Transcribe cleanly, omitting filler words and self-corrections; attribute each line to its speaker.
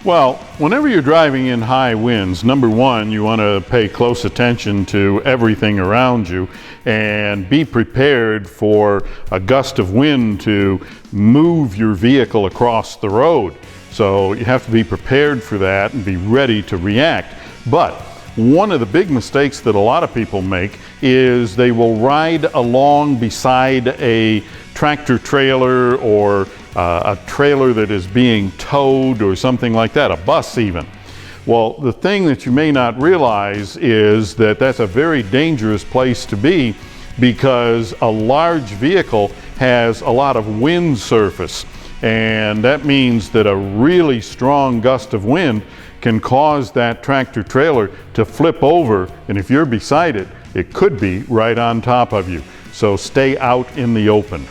Speaker 1: Well, whenever you're driving in high winds, number one, you want to pay close attention to everything around you and be prepared for a gust of wind to move your vehicle across the road. So you have to be prepared for that and be ready to react. But one of the big mistakes that a lot of people make is they will ride along beside a tractor trailer or a trailer that is being towed or something like that, a bus even. Well, the thing that you may not realize is that that's a very dangerous place to be because a large vehicle has a lot of wind surface, and that means that a really strong gust of wind can cause that tractor trailer to flip over, and if you're beside it, it could be right on top of you. So stay out in the open.